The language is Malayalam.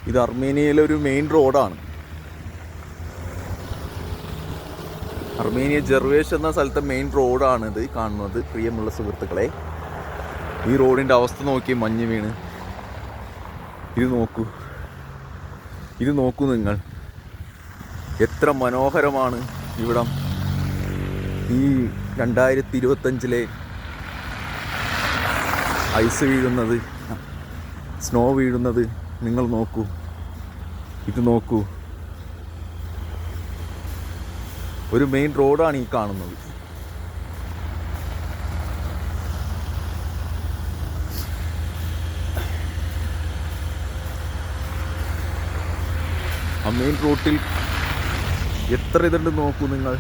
ഇത് അർമേനിയയിലെ ഒരു മെയിൻ റോഡാണ്. അർമേനിയ ജെർവേഷ് എന്ന സ്ഥലത്തെ മെയിൻ റോഡാണ് ഇത് കാണുന്നത്. പ്രിയമുള്ള സുഹൃത്തുക്കളെ, ഈ റോഡിൻ്റെ അവസ്ഥ നോക്കി, മഞ്ഞ് വീണ്. ഇത് നോക്കൂ നിങ്ങൾ, എത്ര മനോഹരമാണ് ഇവിടം. ഈ 2025 ഐസ് വീഴുന്നത്, സ്നോ വീഴുന്നത് നിങ്ങൾ നോക്കൂ. ഇത് നോക്കൂ, ഒരു മെയിൻ റോഡാണ് ഈ കാണുന്നത്. ആ മെയിൻ റോഡിൽ എത്ര ഇതുണ്ട് നോക്കൂ നിങ്ങൾ.